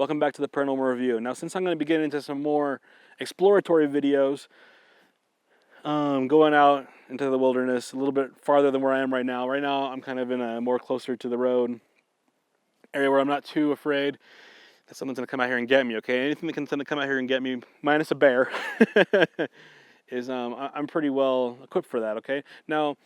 Welcome back to the Paranormal Review. Now, since I'm going to be getting into some more exploratory videos, going out into the wilderness a little bit farther than where I am right now. Right now, I'm kind of in a more closer to the road area where I'm not too afraid that someone's going to come out here and get me, okay? Anything that can come out here and get me, minus a bear, is I'm pretty well equipped for that, okay? Now,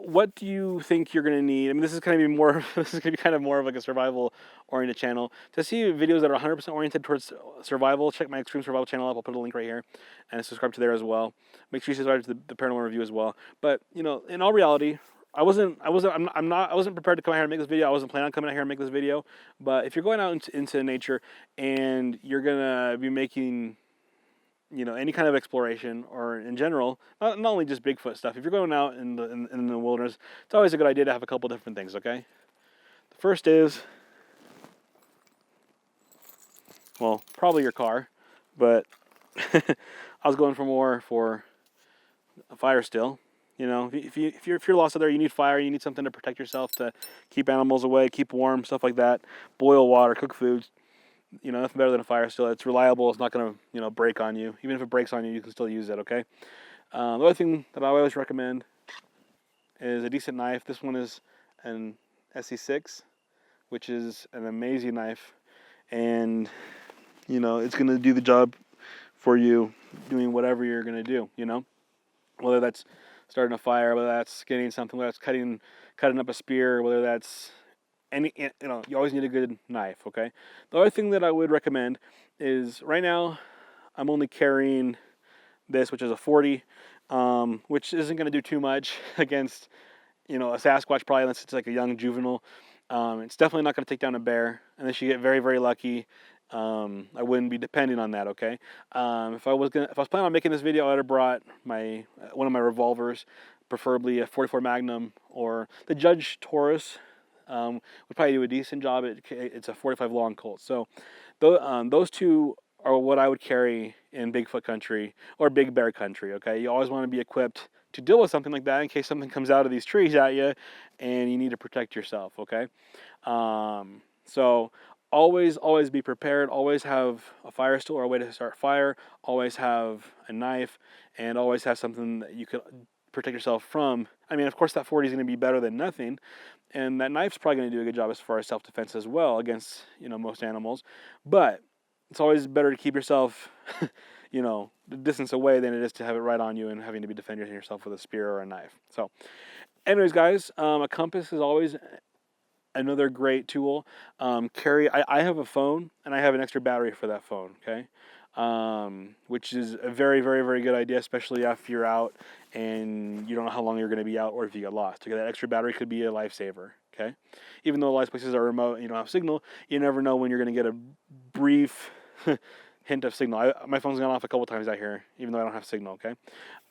what do you think you're gonna need? I mean, this is gonna be more. This is gonna be kind of more of like a survival-oriented channel. To see videos that are 100% oriented towards survival, check my Extreme Survival channel out. I'll put a link right here, and subscribe to there as well. Make sure you subscribe to the Paranormal Review as well. But you know, in all reality, I wasn't prepared to come out here and make this video. I wasn't planning on coming out here and make this video. But if you're going out into nature and you're gonna be making, you know, any kind of exploration, or in general, not only just Bigfoot stuff. If you're going out in the wilderness, it's always a good idea to have a couple different things, okay? The first is, well, probably your car, but I was going for a fire still. You know, if you're lost out there, you need fire, you need something to protect yourself, to keep animals away, keep warm, stuff like that. Boil water, cook foods. You know, nothing better than a fire still. It's reliable. It's not going to, you know, break on you. Even if it breaks on you, you can still use it, okay? The other thing that I always recommend is a decent knife. This one is an SE6, which is an amazing knife. And, you know, it's going to do the job for you doing whatever you're going to do, you know? Whether that's starting a fire, whether that's skinning something, whether that's cutting up a spear, whether that's you know, you always need a good knife, okay? The other thing that I would recommend is, right now, I'm only carrying this, which is a 40, which isn't going to do too much against, you know, a Sasquatch, probably, unless it's like a young juvenile. It's definitely not going to take down a bear, unless you get very, very lucky. I wouldn't be depending on that, okay? If I was planning on making this video, I would have brought my one of my revolvers, preferably a 44 Magnum, or the Judge Taurus. Would probably do a decent job. It's a 45 long Colt. So those two are what I would carry in Bigfoot country or big bear country, okay? You always want to be equipped to deal with something like that in case something comes out of these trees at you and you need to protect yourself, okay? So always be prepared. Always have a fire still or a way to start fire. Always have a knife, and always have something that you could protect yourself from. I mean, of course, that 40 is going to be better than nothing, and that knife's probably going to do a good job as far as self-defense as well against, you know, most animals. But it's always better to keep yourself, you know, the distance away than it is to have it right on you and having to be defending yourself with a spear or a knife. So, anyways, guys, a compass is always another great tool. I have a phone, and I have an extra battery for that phone, okay? Which is a very, very, very good idea, especially if you're out and you don't know how long you're going to be out, or if you get lost. Okay, that extra battery could be a lifesaver, okay? Even though a lot of places are remote and you don't have signal, you never know when you're going to get a brief hint of signal. My phone's gone off a couple times out here, even though I don't have signal, okay?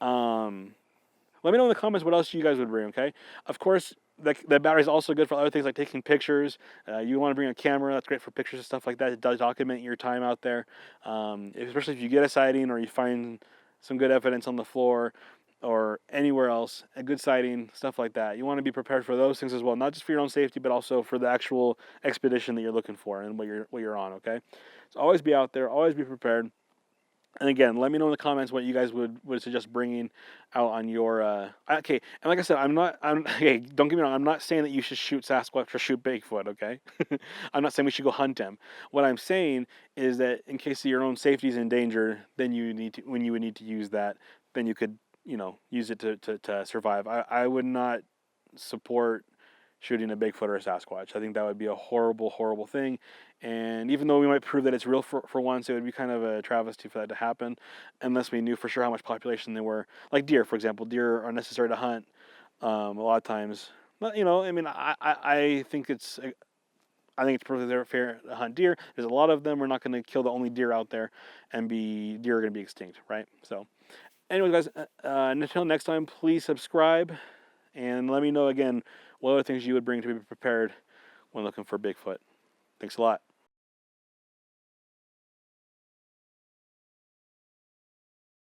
Let me know in the comments what else you guys would bring, okay? Of course, the battery is also good for other things like taking pictures. You want to bring a camera, that's great for pictures and stuff like that. It does document your time out there. Especially if you get a sighting or you find some good evidence on the floor or anywhere else, a good sighting, stuff like that. You want to be prepared for those things as well, not just for your own safety, but also for the actual expedition that you're looking for and what you're on, okay? So always be out there, always be prepared. And again, let me know in the comments what you guys would suggest bringing out on your, okay, and like I said, okay, don't get me wrong, I'm not saying that you should shoot Sasquatch or shoot Bigfoot, okay? I'm not saying we should go hunt them. What I'm saying is that in case your own safety is in danger, then when you would need to use that, then you could, you know, use it to survive. I would not support shooting a Bigfoot or a Sasquatch. I think that would be a horrible, horrible thing. And even though we might prove that it's real for once, it would be kind of a travesty for that to happen, unless we knew for sure how much population they were. Like deer, for example. Deer are necessary to hunt a lot of times. But, you know, I mean, I think it's perfectly fair to hunt deer. There's a lot of them. We're not going to kill the only deer out there, and deer are going to be extinct, right? So, anyways, guys, until next time, please subscribe, and let me know again what other things you would bring to be prepared when looking for Bigfoot. Thanks a lot.